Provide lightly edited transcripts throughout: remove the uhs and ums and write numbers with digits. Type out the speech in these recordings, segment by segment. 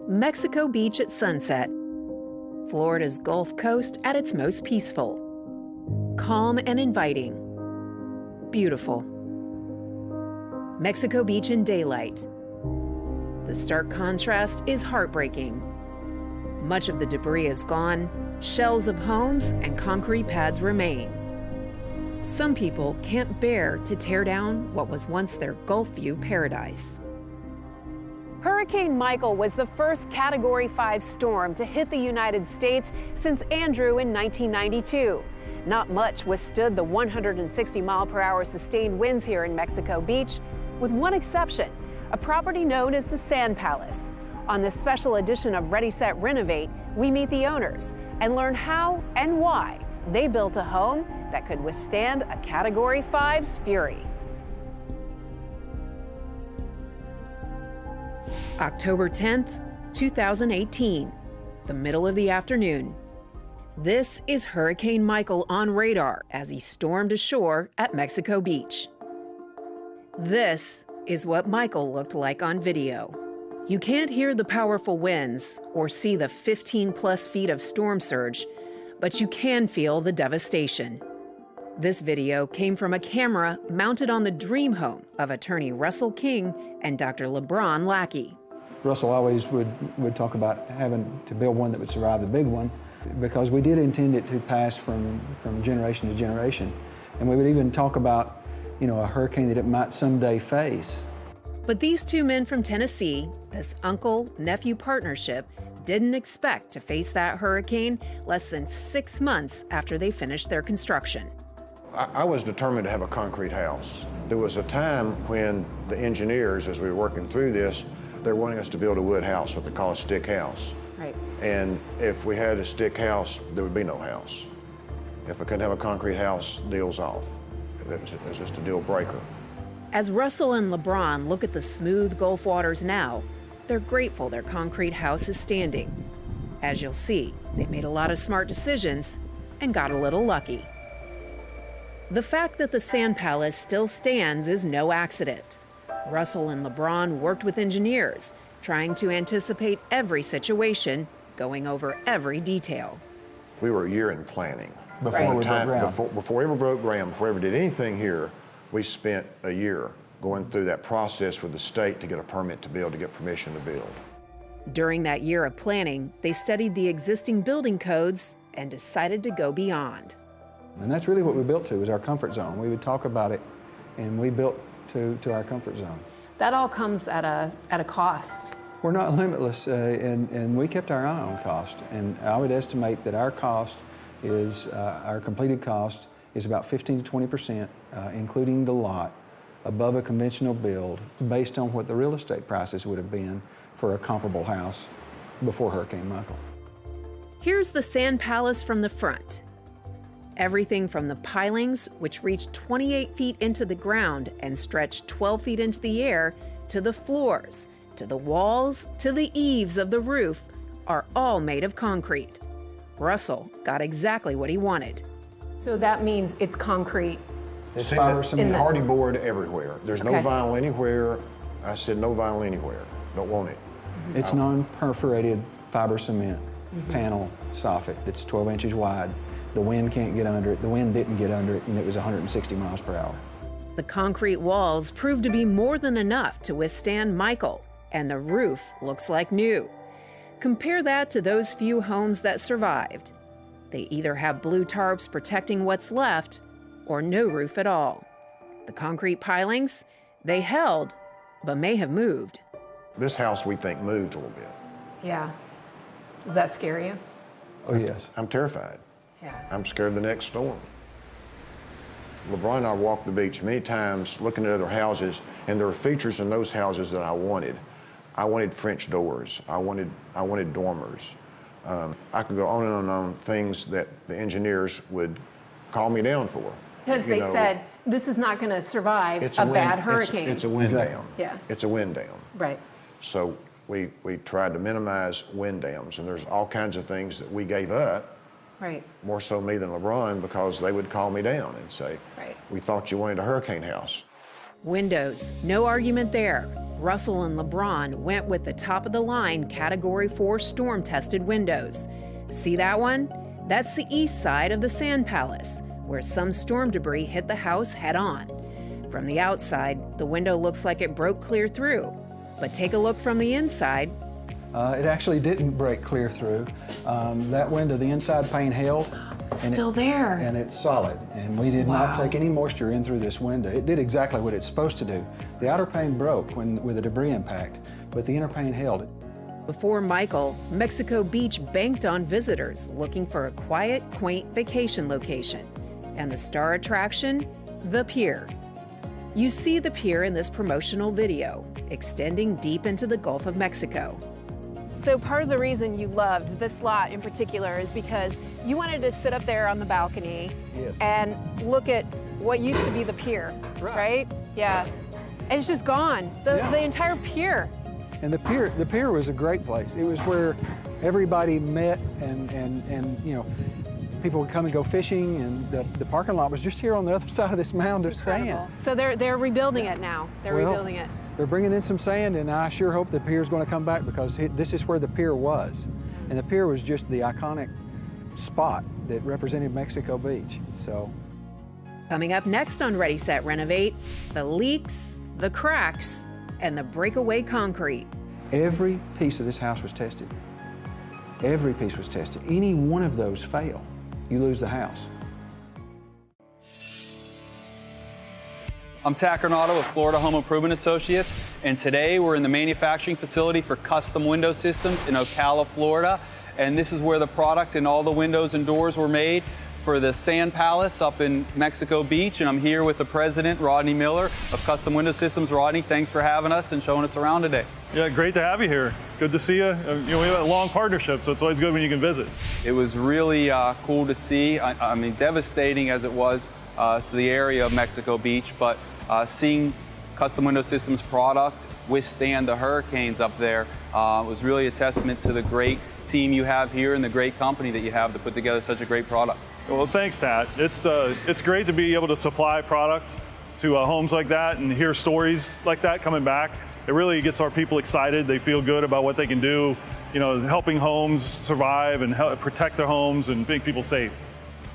Mexico Beach at sunset. Florida's Gulf Coast at its most peaceful. Calm and inviting. Beautiful. Mexico Beach in daylight. The stark contrast is heartbreaking. Much of the debris is gone, shells of homes and concrete pads remain. Some people can't bear to tear down what was once their Gulf View paradise. Hurricane Michael was the first Category 5 storm to hit the United States since Andrew in 1992. Not much withstood the 160-mile-per-hour sustained winds here in Mexico Beach, with one exception, a property known as the Sand Palace. On this special edition of Ready, Set, Renovate, we meet the owners and learn how and why they built a home that could withstand a Category 5's fury. October 10th, 2018, the middle of the afternoon. This is Hurricane Michael on radar as he stormed ashore at Mexico Beach. This is what Michael looked like on video. You can't hear the powerful winds or see the 15-plus feet of storm surge, but you can feel the devastation. This video came from a camera mounted on the dream home of attorney Russell King and Dr. LeBron Lackey. Russell always would talk about having to build one that would survive the big one, because we did intend it to pass from generation to generation. And we would even talk about, a hurricane that it might someday face. But these two men from Tennessee, this uncle-nephew partnership, didn't expect to face that hurricane less than 6 months after they finished their construction. I was determined to have a concrete house. There was a time when the engineers, as we were working through this, they're wanting us to build a wood house, what they call a stick house. Right. And if we had a stick house, there would be no house. If I couldn't have a concrete house, deal's off. It was just a deal breaker. As Russell and LeBron look at the smooth Gulf waters now, they're grateful their concrete house is standing. As you'll see, they made a lot of smart decisions and got a little lucky. The fact that the Sand Palace still stands is no accident. Russell and LeBron worked with engineers, trying to anticipate every situation, going over every detail. We were a year in planning. Before we broke ground. Before we ever broke ground, before we ever did anything here, we spent a year going through that process with the state to get a permit to be able to get permission to build. During that year of planning, they studied the existing building codes and decided to go beyond. And that's really what we built to, is our comfort zone. We would talk about it, and we built to our comfort zone. That all comes at a cost. We're not limitless, and we kept our eye on cost. And I would estimate that our cost is, our completed cost is about 15 to 20%, including the lot, above a conventional build, based on what the real estate prices would have been for a comparable house before Hurricane Michael. Here's the Sand Palace from the front. Everything from the pilings, which reach 28 feet into the ground and stretch 12 feet into the air, to the floors, to the walls, to the eaves of the roof, are all made of concrete. Russell got exactly what he wanted. So that means it's concrete. It's fiber cement. Hardy board everywhere. There's no vinyl anywhere. I said no vinyl anywhere. Don't want it. It's non-perforated fiber cement panel soffit. It's 12 inches wide. The wind can't get under it. The wind didn't get under it, and it was 160 miles per hour. The concrete walls proved to be more than enough to withstand Michael, and the roof looks like new. Compare that to those few homes that survived. They either have blue tarps protecting what's left, or no roof at all. The concrete pilings, they held, but may have moved. This house, we think, moved a little bit. Yeah. Does that scare you? Oh, yes. I'm terrified. Yeah. I'm scared of the next storm. LeBron and I walked the beach many times looking at other houses, and there were features in those houses that I wanted. I wanted French doors. I wanted dormers. I could go on and on things that the engineers would call me down for. Because they said, this is not going to survive a bad hurricane. It's a wind down. Yeah. It's a wind down. Right. So we tried to minimize wind downs, and there's all kinds of things that we gave up. Right. More so me than LeBron, because they would call me down and say, right. We thought you wanted a hurricane house. Windows, no argument there. Russell and LeBron went with the top-of-the-line Category 4 storm-tested windows. See that one? That's the east side of the Sand Palace, where some storm debris hit the house head-on. From the outside, the window looks like it broke clear through. But take a look from the inside. It actually didn't break clear through. That window, the inside pane held. Still there. And it's solid. And we did not take any moisture in through this window. It did exactly what it's supposed to do. The outer pane broke with a debris impact, but the inner pane held. Before Michael, Mexico Beach banked on visitors looking for a quiet, quaint vacation location. And the star attraction? The Pier. You see the pier in this promotional video, extending deep into the Gulf of Mexico. So part of the reason you loved this lot in particular is because you wanted to sit up there on the balcony and look at what used to be the pier, right? Yeah. And it's just gone. The entire pier. And the pier was a great place. It was where everybody met and you know, people would come and go fishing, and the parking lot was just here on the other side of this mound of sand. So they're rebuilding it now. They're rebuilding it. They're bringing in some sand, and I sure hope the pier's going to come back, because this is where the pier was. And the pier was just the iconic spot that represented Mexico Beach. So, coming up next on Ready, Set, Renovate, the leaks, the cracks, and the breakaway concrete. Every piece of this house was tested. Every piece was tested. Any one of those fail, you lose the house. I'm Tack Renato with Florida Home Improvement Associates, and today we're in the manufacturing facility for custom window systems in Ocala, Florida. And this is where the product and all the windows and doors were made for the Sand Palace up in Mexico Beach. And I'm here with the president, Rodney Miller, of Custom Window Systems. Rodney, thanks for having us and showing us around today. Yeah, great to have you here. Good to see you. You know, we have a long partnership, so it's always good when you can visit. It was really cool to see. I mean, devastating as it was to the area of Mexico Beach, but seeing Custom Window Systems product withstand the hurricanes up there was really a testament to the great team you have here and the great company that you have to put together such a great product. Well, thanks, Tat. It's great to be able to supply product to homes like that and hear stories like that coming back. It really gets our people excited. They feel good about what they can do, you know, helping homes survive and help protect their homes and make people safe.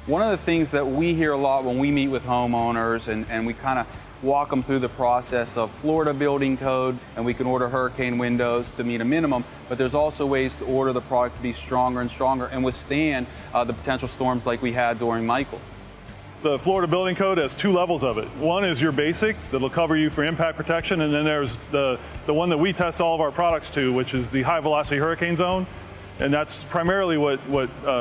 One of the things that we hear a lot when we meet with homeowners and we kind of walk them through the process of Florida building code, and we can order hurricane windows to meet a minimum, but there's also ways to order the product to be stronger and stronger and withstand the potential storms like we had during Michael. The Florida building code has two levels of it. One is your basic, that'll cover you for impact protection, and then there's the one that we test all of our products to, which is the high velocity hurricane zone, and that's primarily what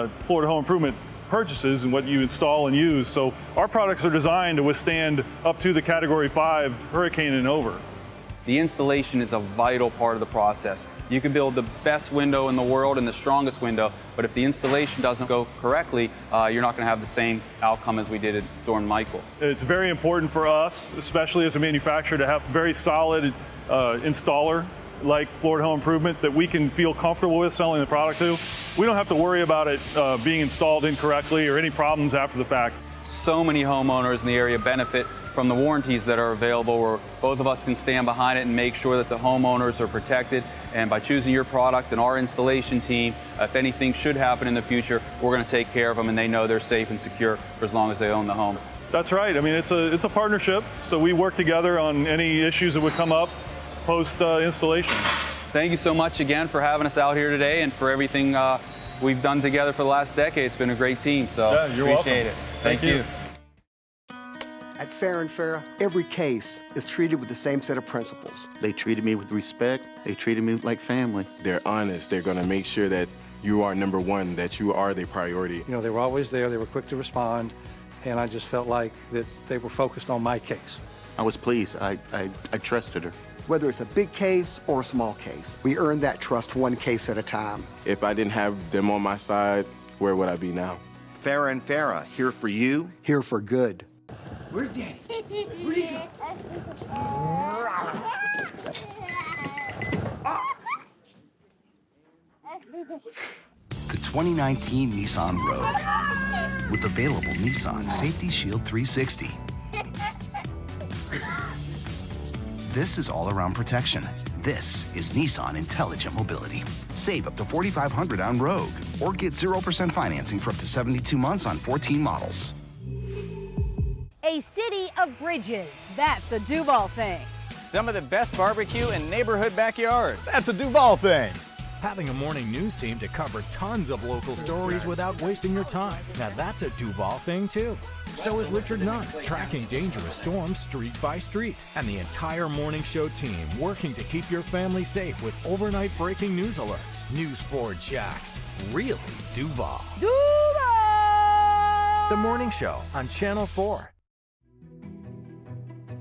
Florida Home Improvement purchases and what you install and use. So our products are designed to withstand up to the Category 5 hurricane and over. The installation is a vital part of the process. You can build the best window in the world and the strongest window, but if the installation doesn't go correctly, you're not going to have the same outcome as we did during Michael. It's very important for us, especially as a manufacturer, to have a very solid installer like Florida Home Improvement that we can feel comfortable with selling the product to. We don't have to worry about it being installed incorrectly or any problems after the fact. So many homeowners in the area benefit from the warranties that are available, where both of us can stand behind it and make sure that the homeowners are protected. And by choosing your product and our installation team, if anything should happen in the future, we're going to take care of them, and they know they're safe and secure for as long as they own the home. That's right. I mean, it's a partnership, so we work together on any issues that would come up post installation. Thank you so much again for having us out here today and for everything we've done together for the last decade. It's been a great team, so yeah, you're appreciate welcome. it. Thank you. At Fair & Fair, every case is treated with the same set of principles. They treated me with respect. They treated me like family. They're honest. They're going to make sure that you are number one, that you are their priority. You know, they were always there. They were quick to respond, and I just felt like that they were focused on my case. I was pleased. I trusted her. Whether it's a big case or a small case, we earn that trust one case at a time. If I didn't have them on my side, where would I be now? Fair & Fair, here for you. Here for good. Where's Daddy? Where'd he go? The 2019 Nissan Rogue with available Nissan Safety Shield 360. this is all-around protection. This is Nissan Intelligent Mobility. Save up to $4,500 on Rogue, or get 0% financing for up to 72 months on 14 models. A city of bridges. That's the Duval thing. Some of the best barbecue in neighborhood backyards. That's a Duval thing. Having a morning news team to cover tons of local stories without wasting your time. Now that's a Duval thing too. So is Richard Nunn, tracking dangerous storms street by street. And the entire morning show team working to keep your family safe with overnight breaking news alerts. News 4 Jax. Really Duval. Duval! The Morning Show on Channel 4.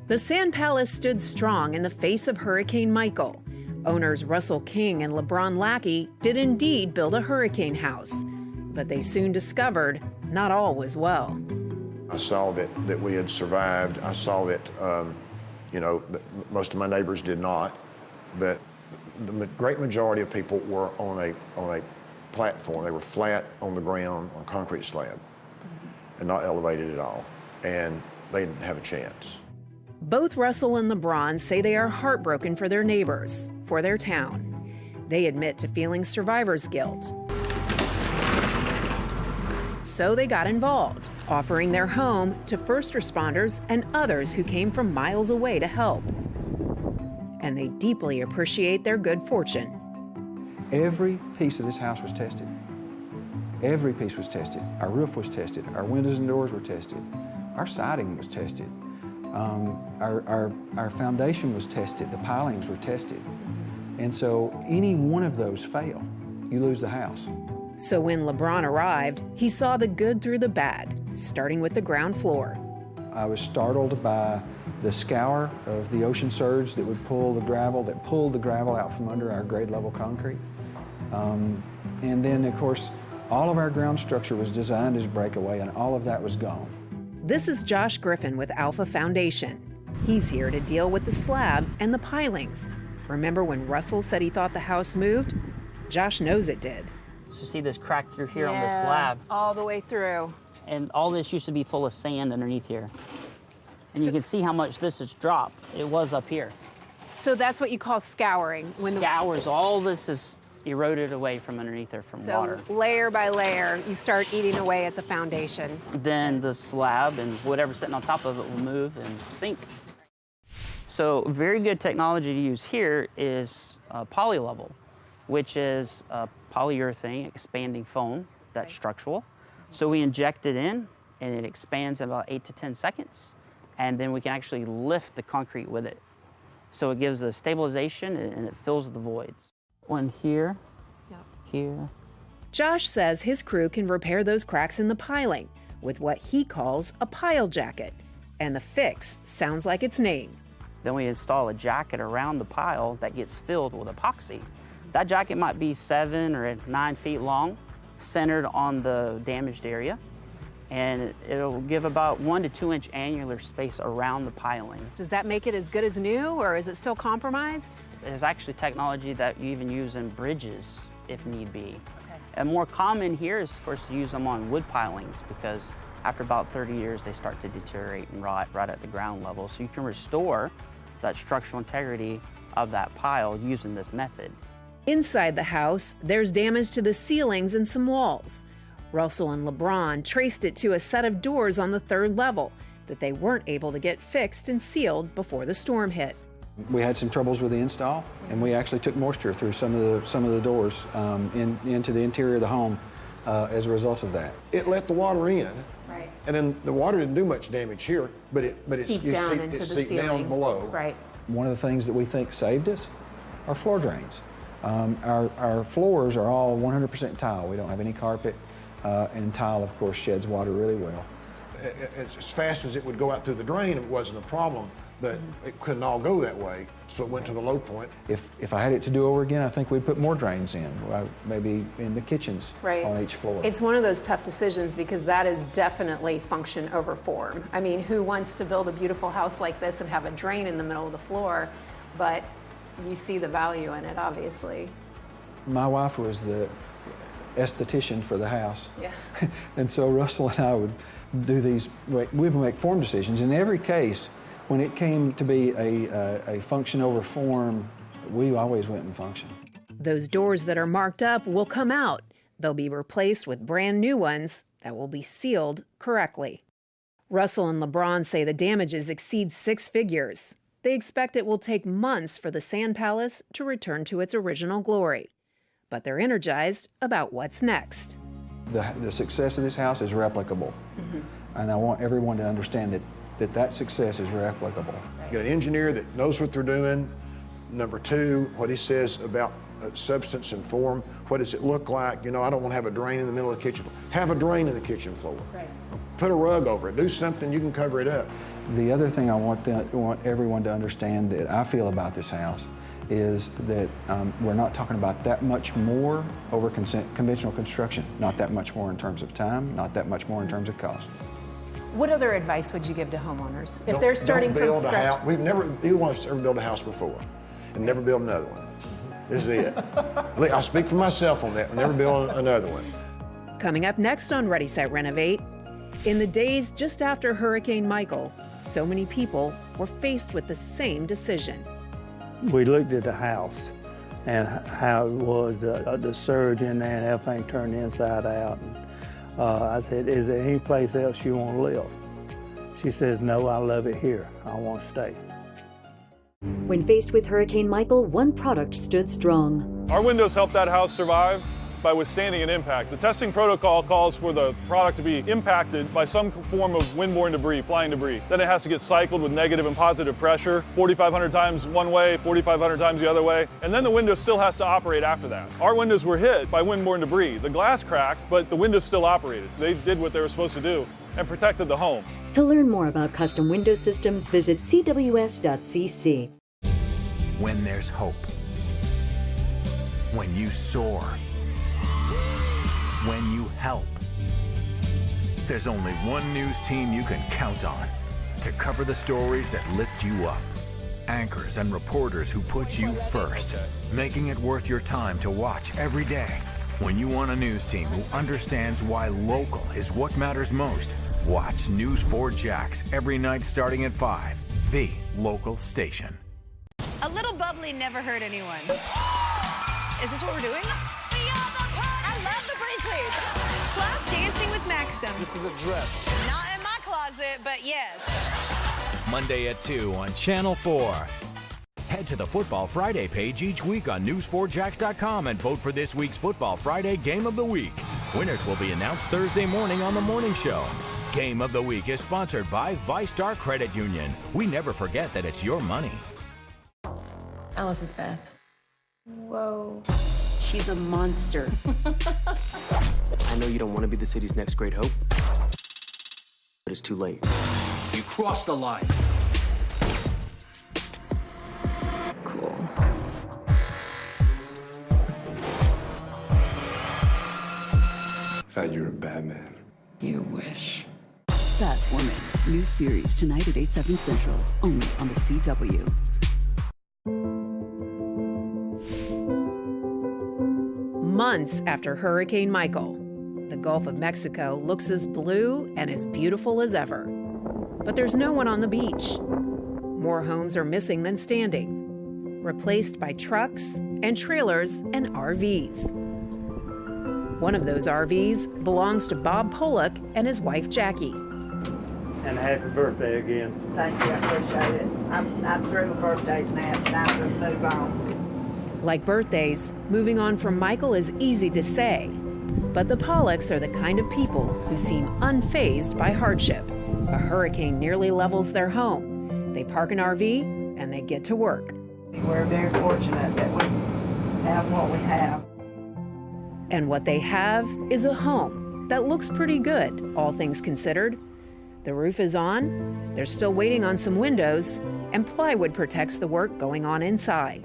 The Sand Palace stood strong in the face of Hurricane Michael. Owners Russell King and LeBron Lackey did indeed build a hurricane house, but they soon discovered not all was well. I saw that we had survived. I saw that, that most of my neighbors did not, but the great majority of people were on a platform. They were flat on the ground on a concrete slab and not elevated at all, and they didn't have a chance. Both Russell and LeBron say they are heartbroken for their neighbors, for their town. They admit to feeling survivor's guilt. So they got involved, offering their home to first responders and others who came from miles away to help. And they deeply appreciate their good fortune. Every piece of this house was tested. Every piece was tested. Our roof was tested. Our windows and doors were tested. Our siding was tested. Our foundation was tested. The pilings were tested. And so any one of those fail, you lose the house. So when LeBron arrived, he saw the good through the bad, starting with the ground floor. I was startled by the scour of the ocean surge that would pull the gravel, that pulled the gravel out from under our grade level concrete. And then, of course, all of our ground structure was designed as breakaway, and all of that was gone. This is Josh Griffin with Alpha Foundation. He's here to deal with the slab and the pilings. Remember when Russell said he thought the house moved? Josh knows it did. So see this crack through here on the slab? All the way through. And all this used to be full of sand underneath here. And you can see how much this has dropped. It was up here. So that's what you call scouring. Scours, all this is eroded away from underneath there from water. So layer by layer, you start eating away at the foundation. Then the slab and whatever's sitting on top of it will move and sink. So very good technology to use here is polylevel, which is a polyurethane expanding foam that's structural. So we inject it in and it expands in about 8 to 10 seconds. And then we can actually lift the concrete with it. So it gives a stabilization and it fills the voids. One here, here. Josh says his crew can repair those cracks in the piling with what he calls a pile jacket. And the fix sounds like its name. Then we install a jacket around the pile that gets filled with epoxy. That jacket might be 7 or 9 feet long, centered on the damaged area. And it'll give about 1 to 2 inch annular space around the piling. Does that make it as good as new, or is it still compromised? There's actually technology that you even use in bridges if need be. Okay. And more common here is for us to use them on wood pilings because after about 30 years, they start to deteriorate and rot right at the ground level. So you can restore that structural integrity of that pile using this method. Inside the house, there's damage to the ceilings and some walls. Russell and LeBron traced it to a set of doors on the 3rd level that they weren't able to get fixed and sealed before the storm hit. We had some troubles with the install, and we actually took moisture through some of the doors into the interior of the home as a result of that. It let the water in, right. And then the water didn't do much damage here, but it seeped down below. Right. One of the things that we think saved us are floor drains. Our floors are all 100% tile. We don't have any carpet, and tile, of course, sheds water really well. As fast as it would go out through the drain, it wasn't a problem, but it couldn't all go that way, so it went to the low point. If I had it to do over again, I think we'd put more drains in, maybe in the kitchens on each floor. It's one of those tough decisions because that is definitely function over form. I mean, who wants to build a beautiful house like this and have a drain in the middle of the floor? But you see the value in it, obviously. My wife was the esthetician for the house. Yeah. And so Russell and I would do we would make form decisions. In every case, When it came to be a function over form, we always went in function. Those doors that are marked up will come out. They'll be replaced with brand new ones that will be sealed correctly. Russell and LeBron say the damages exceed 6 figures. They expect it will take months for the Sand Palace to return to its original glory. But they're energized about what's next. The success of this house is replicable. And I want everyone to understand that success is replicable. You got an engineer that knows what they're doing. Number two, what he says about substance and form. What does it look like? You know, I don't want to have a drain in the middle of the kitchen floor. Have a drain in the kitchen floor. Right. Put a rug over it. Do something you can cover it up. The other thing I want everyone to understand that I feel about this house is that we're not talking about that much more over conventional construction. Not that much more in terms of time, not that much more in terms of cost. What other advice would you give to homeowners if they're starting from scratch? Neither one of us ever built a house before and never built another one. This is it. I'll speak for myself on that. Never build another one. Coming up next on Ready, Set, Renovate, in the days just after Hurricane Michael, so many people were faced with the same decision. We looked at the house and how it was, the surge in there and everything turned inside out. And, I said, is there any place else you want to live? She says, no, I love it here. I want to stay. When faced with Hurricane Michael, one product stood strong. Our windows helped that house survive by withstanding an impact. The testing protocol calls for the product to be impacted by some form of windborne debris, flying debris. Then it has to get cycled with negative and positive pressure, 4,500 times one way, 4,500 times the other way, and then the window still has to operate after that. Our windows were hit by windborne debris. The glass cracked, but the windows still operated. They did what they were supposed to do and protected the home. To learn more about custom window systems, visit cws.cc. When there's hope, when you soar, when you help, there's only one news team you can count on to cover the stories that lift you up. Anchors and reporters who put you first, making it worth your time to watch every day. When you want a news team who understands why local is what matters most, watch News 4 Jax every night starting at 5, the local station. A little bubbly never hurt anyone. Is this what we're doing? I love the bracelet. Plus dancing with Maxim. This is a dress. Not in my closet, but yes. Monday at 2 on Channel 4. Head to the Football Friday page each week on News4Jax.com and vote for this week's Football Friday Game of the Week. Winners will be announced Thursday morning on The Morning Show. Game of the Week is sponsored by ViStar Credit Union. We never forget that it's your money. Alice is Beth. Whoa. She's a monster. I know you don't want to be the city's next great hope, but it's too late. You crossed the line. Cool. Thought you were a bad man. You wish. Batwoman. New series tonight at 8/7 Central. Only on the CW. Months after Hurricane Michael, the Gulf of Mexico looks as blue and as beautiful as ever. But there's no one on the beach. More homes are missing than standing, replaced by trucks and trailers and RVs. One of those RVs belongs to Bob Pollock and his wife Jackie. And happy birthday again. Thank you, I appreciate it. I'm through with birthdays now. It's time to move on. Like birthdays, moving on from Michael is easy to say, but the Pollocks are the kind of people who seem unfazed by hardship. A hurricane nearly levels their home. They park an RV and they get to work. We're very fortunate that we have what we have. And what they have is a home that looks pretty good, all things considered. The roof is on, they're still waiting on some windows, and plywood protects the work going on inside.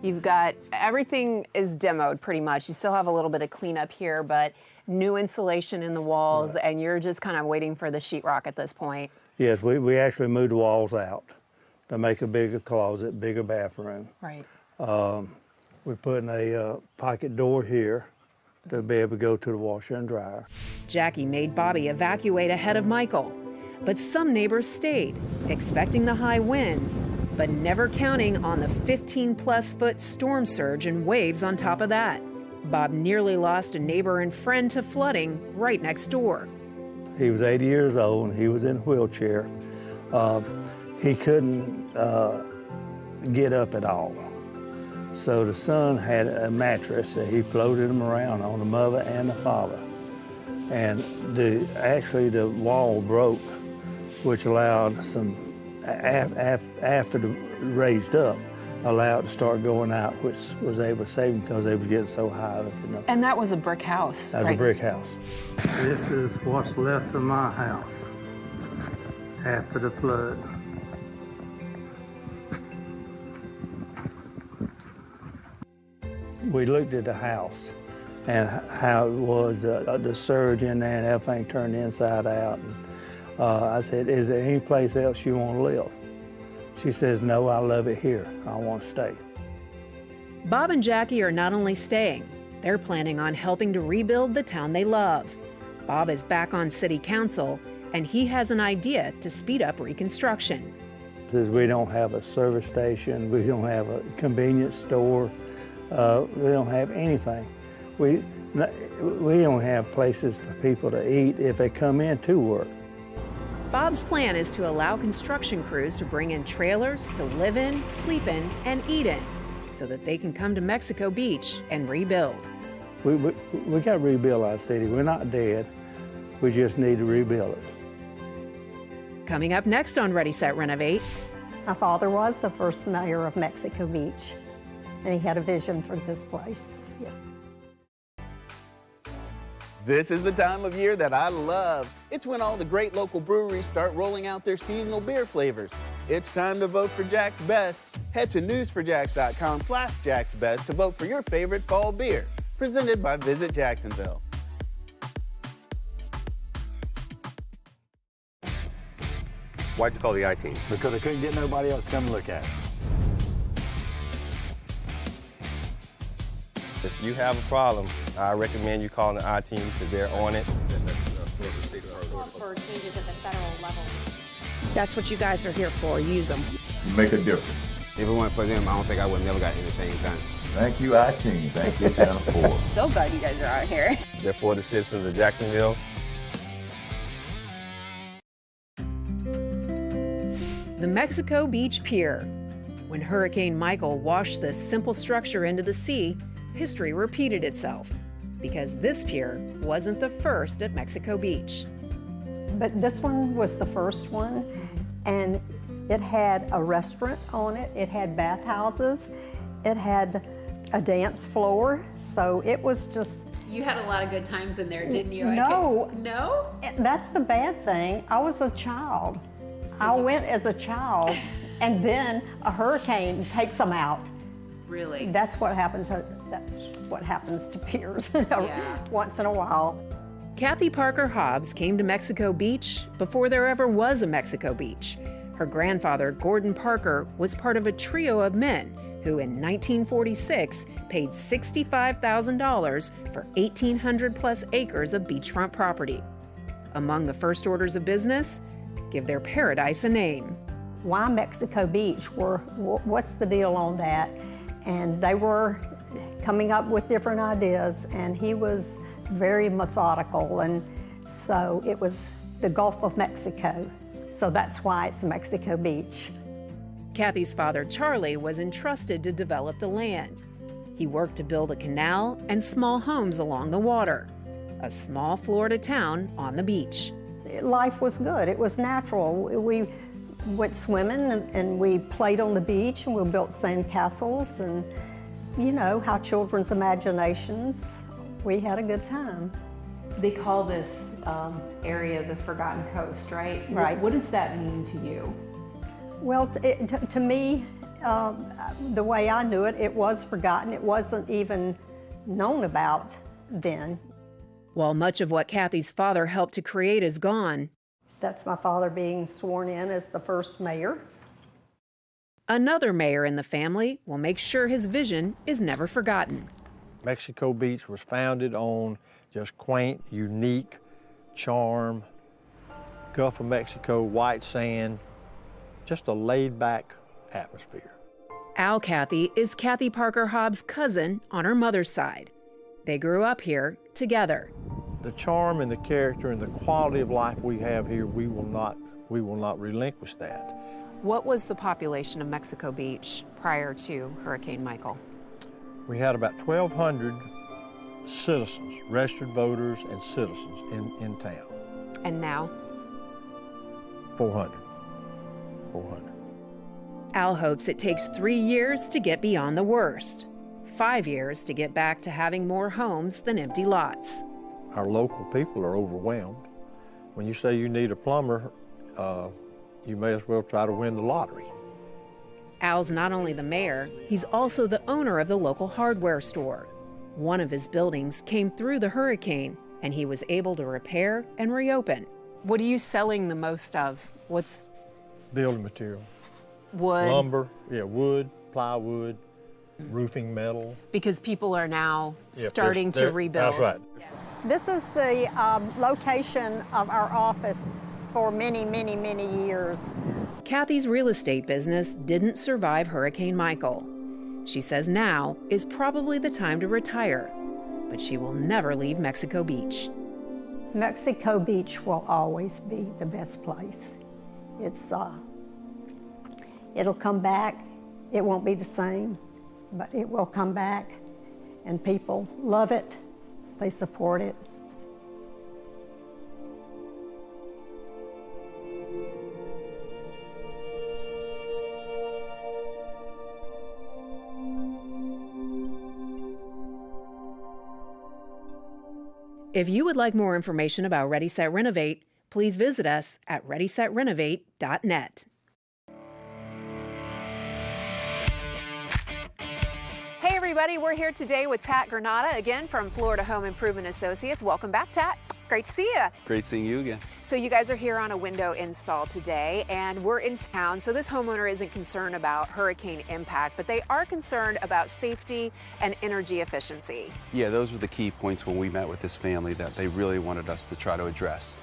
You've got, everything is demoed pretty much. You still have a little bit of cleanup here, but new insulation in the walls, and you're just kind of waiting for the sheetrock at this point. Yes, we actually moved the walls out to make a bigger closet, bigger bathroom. Right. We're putting a pocket door here to be able to go to the washer and dryer. Jackie made Bobby evacuate ahead of Michael. But some neighbors stayed, expecting the high winds, but never counting on the 15-plus foot storm surge and waves on top of that. Bob nearly lost a neighbor and friend to flooding right next door. He was 80 years old and he was in a wheelchair. He couldn't get up at all. So the son had a mattress that he floated him around on, the mother and the father. And actually the wall broke, which allowed some, after the raised up, allowed to start going out, which was able to save them because they were getting so high up. And that was a brick house, That's right? a brick house. This is what's left of my house after the flood. We looked at the house and how it was, the surge in there and everything turned inside out. And, I said, is there any place else you want to live? She says, no, I love it here. I want to stay. Bob and Jackie are not only staying, they're planning on helping to rebuild the town they love. Bob is back on city council, and he has an idea to speed up reconstruction. Because we don't have a service station, we don't have a convenience store, we don't have anything. We don't have places for people to eat if they come in to work. Bob's plan is to allow construction crews to bring in trailers to live in, sleep in, and eat in, so that they can come to Mexico Beach and rebuild. We got to rebuild our city. We're not dead. We just need to rebuild it. Coming up next on Ready, Set, Renovate. My father was the first mayor of Mexico Beach, and he had a vision for this place. Yes. This is the time of year that I love. It's when all the great local breweries start rolling out their seasonal beer flavors. It's time to vote for Jack's Best. Head to newsforjacks.com/Jack's Best to vote for your favorite fall beer. Presented by Visit Jacksonville. Why'd you call the I-Team? Because I couldn't get nobody else to come look at it. If you have a problem, I recommend you calling the I-Team because they're on it. For changes at the federal level. That's what you guys are here for. Use them. Make a difference. If it weren't for them, I don't think I would have never got anything done. Thank you, I-Team. Thank you, Channel 4. So glad you guys are out here. They're for the citizens of Jacksonville. The Mexico Beach Pier. When Hurricane Michael washed this simple structure into the sea, history repeated itself, because this pier wasn't the first at Mexico Beach. But this one was the first one, and it had a restaurant on it, it had bathhouses, it had a dance floor, so it was just... You had a lot of good times in there, didn't you? No. No? That's the bad thing. I was a child. I went as a child, and then a hurricane takes them out. Really? That's what happens to piers once in a while. Kathy Parker Hobbs came to Mexico Beach before there ever was a Mexico Beach. Her grandfather, Gordon Parker, was part of a trio of men who in 1946 paid $65,000 for 1,800 plus acres of beachfront property. Among the first orders of business, give their paradise a name. Why Mexico Beach? What's the deal on that? And they were coming up with different ideas, and he was very methodical, and so it was the Gulf of Mexico. So that's why it's Mexico Beach. Kathy's father, Charlie, was entrusted to develop the land. He worked to build a canal and small homes along the water, a small Florida town on the beach. Life was good. It was natural. We went swimming and we played on the beach, and we built sand castles, and you know how children's imaginations. We had a good time. They call this area the Forgotten Coast, right? Right. What does that mean to you? Well, to me, the way I knew it, it was forgotten. It wasn't even known about then. While much of what Kathy's father helped to create is gone, that's my father being sworn in as the first mayor. Another mayor in the family will make sure his vision is never forgotten. Mexico Beach was founded on just quaint, unique charm, Gulf of Mexico, white sand, just a laid-back atmosphere. Al Cathy is Kathy Parker Hobbs' cousin on her mother's side. They grew up here together. The charm and the character and the quality of life we have here, we will not relinquish that. What was the population of Mexico Beach prior to Hurricane Michael? We had about 1,200 citizens, registered voters and citizens in town. And now? 400. Al hopes it takes 3 years to get beyond the worst, 5 years to get back to having more homes than empty lots. Our local people are overwhelmed. When you say you need a plumber, you may as well try to win the lottery. Al's not only the mayor, he's also the owner of the local hardware store. One of his buildings came through the hurricane, and he was able to repair and reopen. What are you selling the most of? What's building material? Wood? Lumber, yeah, wood, plywood, roofing metal. Because people are now starting to rebuild. That's right. This is the location of our office for many, many, many years. Kathy's real estate business didn't survive Hurricane Michael. She says now is probably the time to retire, but she will never leave Mexico Beach. Mexico Beach will always be the best place. It'll come back. It won't be the same, but it will come back, and people love it. They support it. If you would like more information about Ready, Set, Renovate, please visit us at readysetrenovate.net. Hey everybody, we're here today with Tat Granata again from Florida Home Improvement Associates. Welcome back, Tat. Great to see you. Great seeing you again. So you guys are here on a window install today, and we're in town. So this homeowner isn't concerned about hurricane impact, but they are concerned about safety and energy efficiency. Yeah, those were the key points when we met with this family that they really wanted us to try to address.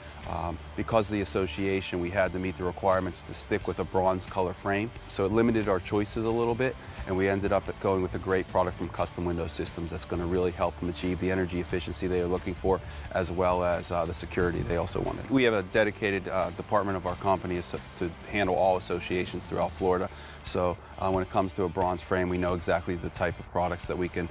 Because of the association, we had to meet the requirements to stick with a bronze color frame, so it limited our choices a little bit, and we ended up going with a great product from Custom Window Systems that's going to really help them achieve the energy efficiency they are looking for, as well as the security they also wanted. We have a dedicated department of our company to handle all associations throughout Florida, so when it comes to a bronze frame, we know exactly the type of products that we can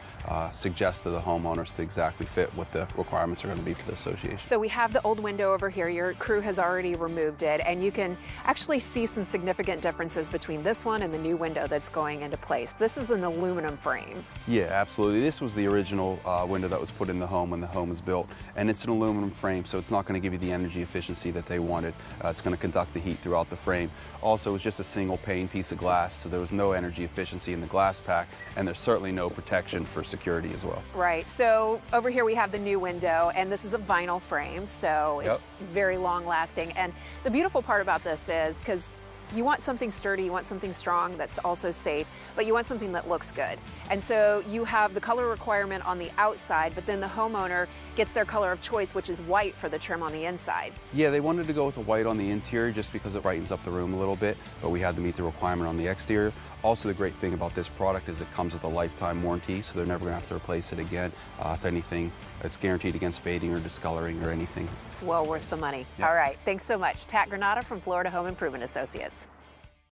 suggest to the homeowners to exactly fit what the requirements are going to be for the association. So we have the old window over here. Your crew has already removed it, and you can actually see some significant differences between this one and the new window that's going into place. This is an aluminum frame. Yeah, absolutely. This was the original window that was put in the home when the home was built, and it's an aluminum frame, so it's not going to give you the energy efficiency that they wanted. It's going to conduct the heat throughout the frame. Also, it was just a single pane piece of glass, so there was no energy efficiency in the glass pack, and there's certainly no protection for security as well. Right. So over here we have the new window, and this is a vinyl frame, so it's very long lasting. And the beautiful part about this is, because you want something sturdy, you want something strong that's also safe, but you want something that looks good. And so you have the color requirement on the outside, but then the homeowner gets their color of choice, which is white for the trim on the inside. Yeah, they wanted to go with the white on the interior just because it brightens up the room a little bit, but we had to meet the requirement on the exterior. Also, the great thing about this product is it comes with a lifetime warranty, so they're never going to have to replace it again. If anything, it's guaranteed against fading or discoloring or anything. Well worth the money. Yep. All right, thanks so much. Tat Granata from Florida Home Improvement Associates.